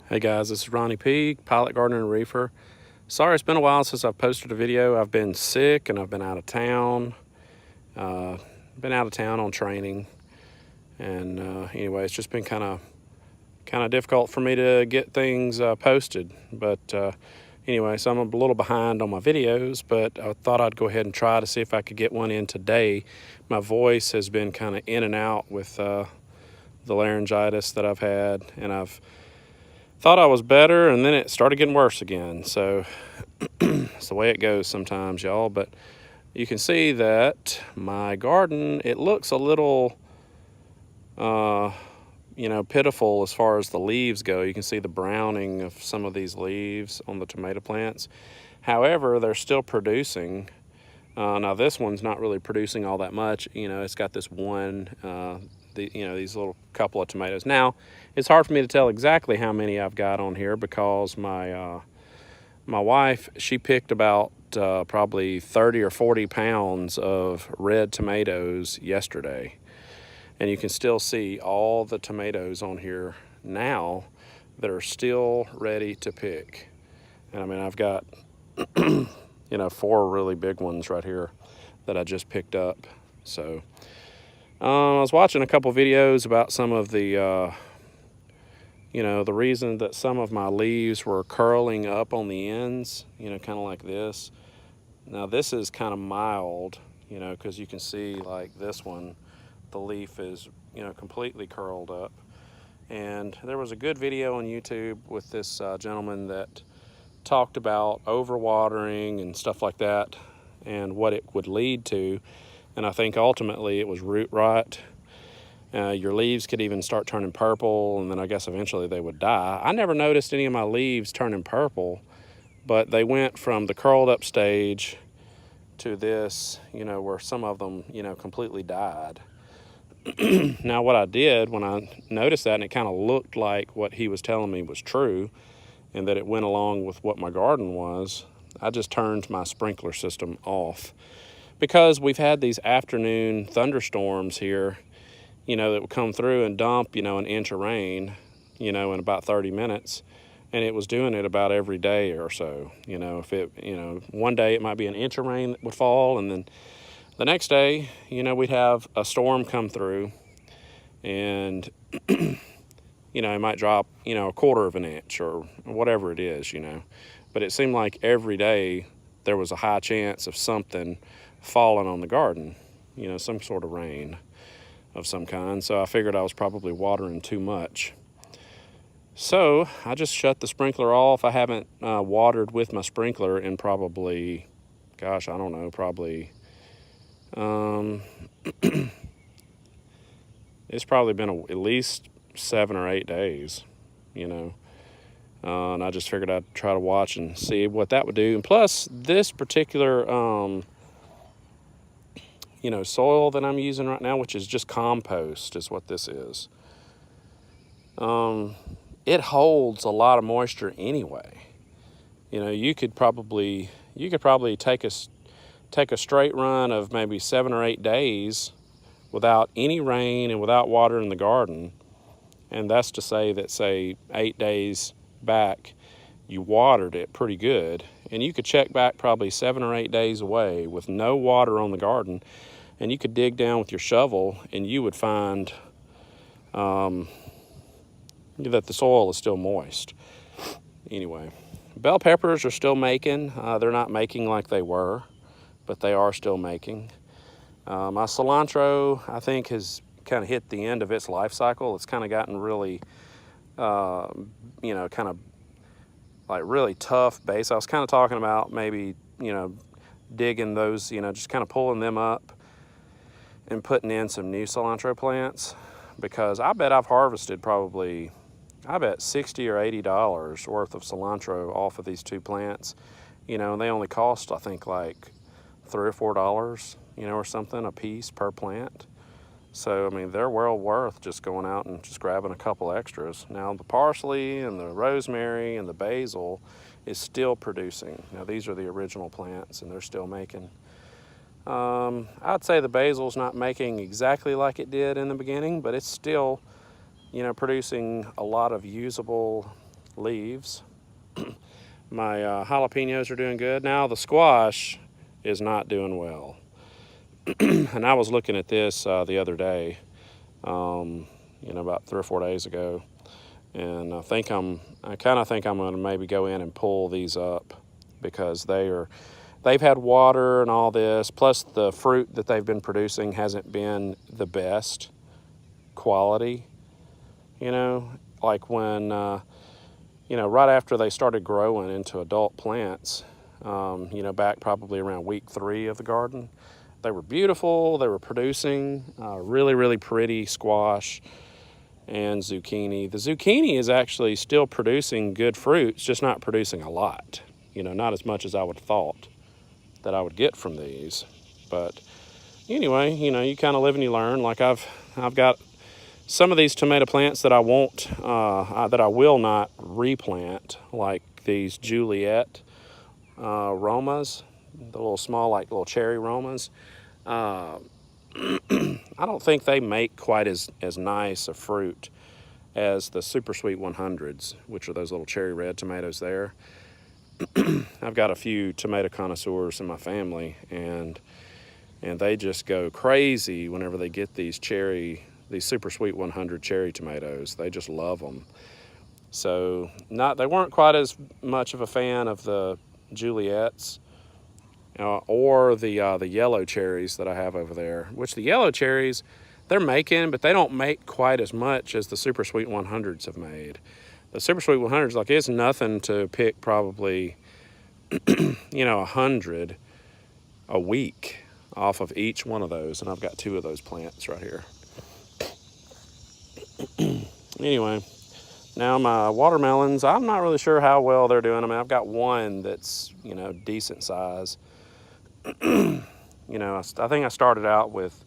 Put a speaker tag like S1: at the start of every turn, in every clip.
S1: Hey guys, this is Ronnie P, Pilot Gardener and Reefer. Sorry it's been a while since I've posted a video. I've been sick and I've been out of town. On training. And anyway, it's just been kind of difficult for me to get things posted. But anyway, so I'm a little behind on my videos, but I thought I'd go ahead and try to see if I could get one in today. My voice has been kind of in and out with the laryngitis that I've had, and I've thought I was better, and then it started getting worse again. So it's the way it goes sometimes, y'all. But you can see that my garden, it looks a little, pitiful as far as the leaves go. You can see the browning of some of these leaves on the tomato plants. However, they're still producing. Now this one's not really producing all that much. It's got this one, these little couple of tomatoes. Now, it's hard for me to tell exactly how many I've got on here because my wife, she picked about probably 30 or 40 pounds of red tomatoes yesterday. And you can still see all the tomatoes on here now that are still ready to pick. And I mean, I've got, 4 really big ones right here that I just picked up. So I was watching a couple videos about some of the, the reason that some of my leaves were curling up on the ends, kind of like this. Now this is kind of mild, because you can see like this one, the leaf is, completely curled up. And there was a good video on YouTube with this gentleman that talked about overwatering and stuff like that and what it would lead to. And I think ultimately it was root rot. Your leaves could even start turning purple, and then I guess eventually they would die. I never noticed any of my leaves turning purple, but they went from the curled up stage to this, where some of them, completely died. Now what I did when I noticed that, and it kind of looked like what he was telling me was true, and that it went along with what my garden was, I just turned my sprinkler system off. Because we've had these afternoon thunderstorms here, that would come through and dump, an inch of rain, in about 30 minutes. And it was doing it about every day or so. If it, one day it might be an inch of rain that would fall, and then the next day, we'd have a storm come through, and, it might drop, a quarter of an inch or whatever it is, But it seemed like every day there was a high chance of something falling on the garden, some sort of rain of some kind. So I figured I was probably watering too much. So I just shut the sprinkler off. I haven't watered with my sprinkler in probably, gosh, I don't know, probably, it's probably been at least 7 or 8 days, and I just figured I'd try to watch and see what that would do. And plus, this particular, soil that I'm using right now, which is just compost, is what this is. It holds a lot of moisture anyway. You could probably take a straight run of maybe 7 or 8 days without any rain and without water in the garden. And that's to say that, say, 8 days back, you watered it pretty good. And you could check back probably 7 or 8 days away with no water on the garden, and you could dig down with your shovel and you would find that the soil is still moist. Anyway, bell peppers are still making. They're not making like they were, but they are still making. My cilantro, I think, has kind of hit the end of its life cycle. It's kind of gotten really, kind of like really tough base. I was kind of talking about maybe, digging those, just kind of pulling them up and putting in some new cilantro plants, because I bet I've harvested probably, $60 or $80 worth of cilantro off of these 2 plants, and they only cost, I think, like $3 or $4, or something a piece per plant. So, I mean, they're well worth just going out and just grabbing a couple extras. Now, the parsley and the rosemary and the basil is still producing. Now, these are the original plants, and they're still making. I'd say the basil's not making exactly like it did in the beginning, but it's still, producing a lot of usable leaves. My jalapenos are doing good. Now the squash is not doing well. And I was looking at this the other day, about 3 or 4 days ago, and I kind of think I'm going to maybe go in and pull these up because they've had water and all this, plus the fruit that they've been producing hasn't been the best quality. Like when right after they started growing into adult plants, back probably around week 3 of the garden, they were beautiful. They were producing really, really pretty squash and zucchini. The zucchini is actually still producing good fruit. It's just not producing a lot, not as much as I would have thought that I would get from these. But anyway, you kind of live and you learn. Like I've got some of these tomato plants that I won't, that I will not replant, like these Juliet Romas, the little small, like little cherry Romas. I don't think they make quite as nice a fruit as the Super Sweet 100s, which are those little cherry red tomatoes there. I've got a few tomato connoisseurs in my family, and they just go crazy whenever they get these Super Sweet 100 cherry tomatoes. They just love them. So they weren't quite as much of a fan of the Juliets or the yellow cherries that I have over there, which the yellow cherries they're making, but they don't make quite as much as the Super Sweet 100s have made. The Super Sweet 100s, like, it's nothing to pick probably 100 a week off of each one of those, and I've got 2 of those plants right here. Anyway, now my watermelons, I'm not really sure how well they're doing. I mean, I've got one that's decent size. I think I started out with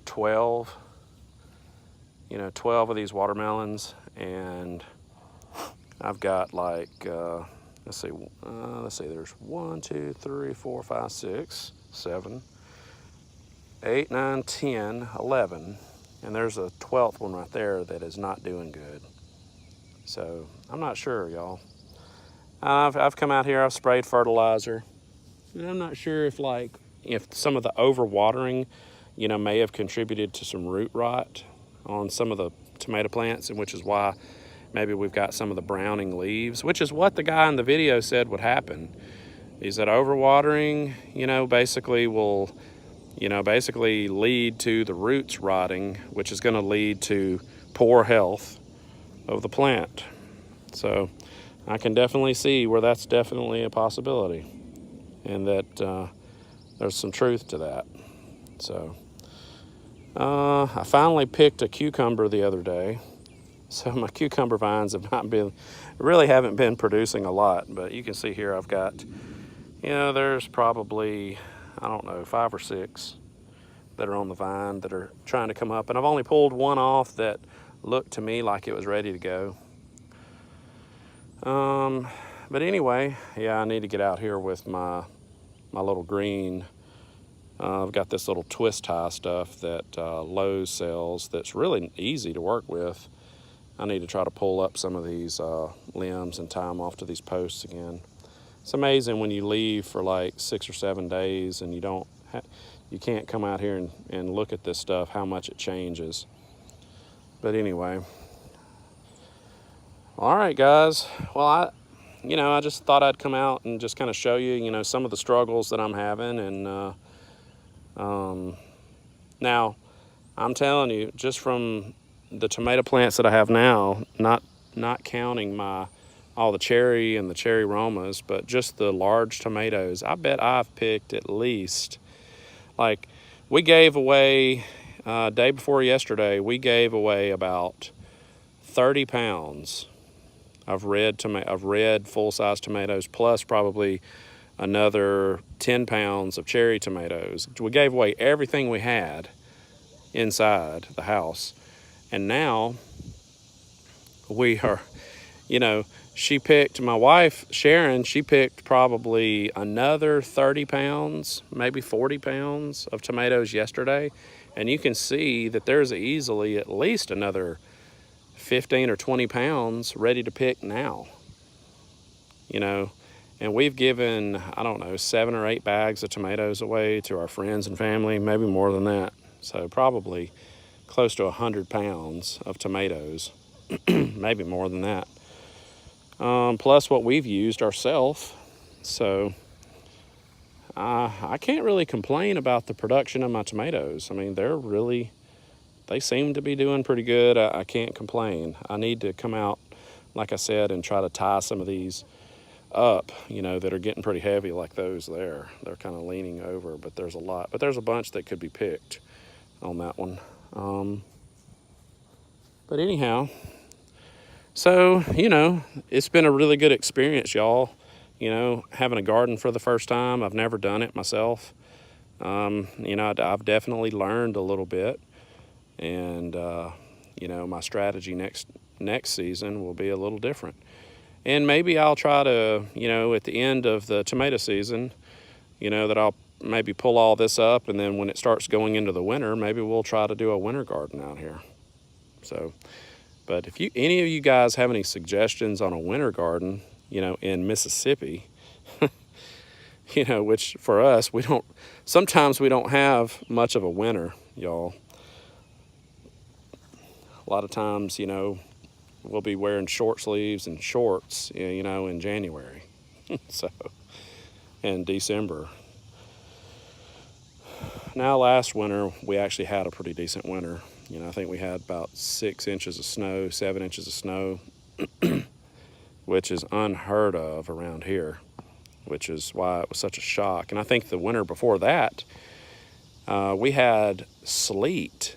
S1: 12 of these watermelons, and I've got like let's see, there's 1, 2, 3, 4, 5, 6, 7, 8, 9, 10, 11, and there's a 12th one right there that is not doing good. So I'm not sure, y'all. I've come out here, I've sprayed fertilizer, and I'm not sure if some of the overwatering may have contributed to some root rot on some of the tomato plants, and which is why maybe we've got some of the browning leaves, which is what the guy in the video said would happen. He said overwatering, basically will, basically lead to the roots rotting, which is going to lead to poor health of the plant. So I can definitely see where that's definitely a possibility, and that there's some truth to that. So I finally picked a cucumber the other day. So my cucumber vines haven't been producing a lot, but you can see here I've got, there's probably, 5 or 6 that are on the vine that are trying to come up, and I've only pulled one off that looked to me like it was ready to go. But anyway, yeah, I need to get out here with my little green. I've got this little twist tie stuff that Lowe's sells that's really easy to work with. I need to try to pull up some of these limbs and tie them off to these posts again. It's amazing when you leave for like 6 or 7 days and you can't come out here and look at this stuff, how much it changes. But anyway, all right, guys. Well, I just thought I'd come out and just kind of show you, some of the struggles that I'm having. And now, I'm telling you, just from the tomato plants that I have now, not counting all the cherry and the cherry Romas, but just the large tomatoes, I bet I've picked at least, like, we gave away, day before yesterday, we gave away about 30 pounds of red full-size tomatoes, plus probably another 10 pounds of cherry tomatoes. We gave away everything we had inside the house. And now we are, my wife, Sharon, she picked probably another 30 pounds, maybe 40 pounds of tomatoes yesterday. And you can see that there's easily at least another 15 or 20 pounds ready to pick now, you know. And we've given, I don't know, 7 or 8 bags of tomatoes away to our friends and family, maybe more than that. So probably close to 100 pounds of tomatoes, maybe more than that. Plus what we've used ourselves. So I can't really complain about the production of my tomatoes. I mean, they seem to be doing pretty good. I can't complain. I need to come out, like I said, and try to tie some of these up, you know, that are getting pretty heavy, like those there. They're kind of leaning over, but there's a lot. But there's a bunch that could be picked on that one. But anyhow, so, you know, it's been a really good experience, y'all. You know, having a garden for the first time. I've never done it myself. You know, I've definitely learned a little bit. And, you know, my strategy next season will be a little different. And maybe I'll try to, you know, at the end of the tomato season, you know, that I'll maybe pull all this up, and then when it starts going into the winter, maybe we'll try to do a winter garden out here. So, but if any of you guys have any suggestions on a winter garden, you know, in Mississippi, you know, which for us, sometimes we don't have much of a winter, y'all. A lot of times, you know, we'll be wearing short sleeves and shorts, you know, in January. So, and December. Now, last winter, we actually had a pretty decent winter. You know, I think we had about 6 inches of snow, 7 inches of snow, which is unheard of around here, which is why it was such a shock. And I think the winter before that, we had sleet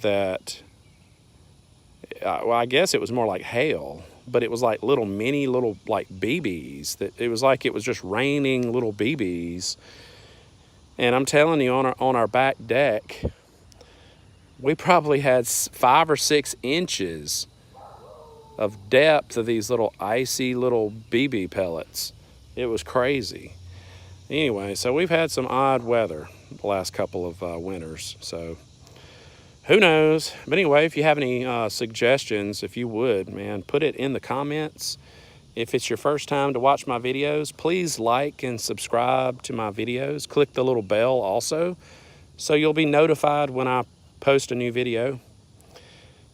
S1: that, well, I guess it was more like hail, but it was like little like BBs. That it was like it was just raining little BBs. And I'm telling you, on our back deck, we probably had 5 or 6 inches of depth of these little icy little BB pellets. It was crazy. Anyway, so we've had some odd weather the last couple of winters. So who knows? But anyway, if you have any suggestions, if you would, man, put it in the comments. If it's your first time to watch my videos, please like and subscribe to my videos. Click the little bell also, so you'll be notified when I post a new video.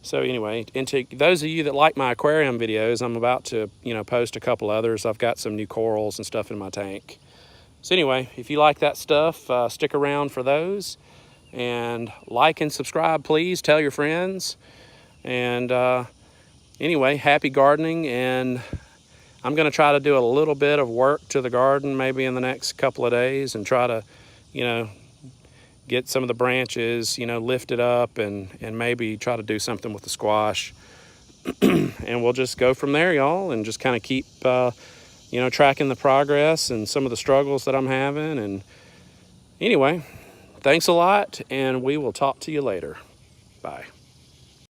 S1: So anyway, and to those of you that like my aquarium videos, I'm about to, you know, post a couple others. I've got some new corals and stuff in my tank. So anyway, if you like that stuff, stick around for those. And like and subscribe, please. Tell your friends. And anyway, happy gardening. And I'm going to try to do a little bit of work to the garden maybe in the next couple of days and try to, you know, get some of the branches, you know, lifted up and maybe try to do something with the squash. And we'll just go from there, y'all, and just kind of keep, you know, tracking the progress and some of the struggles that I'm having. And anyway, thanks a lot, and we will talk to you later. Bye.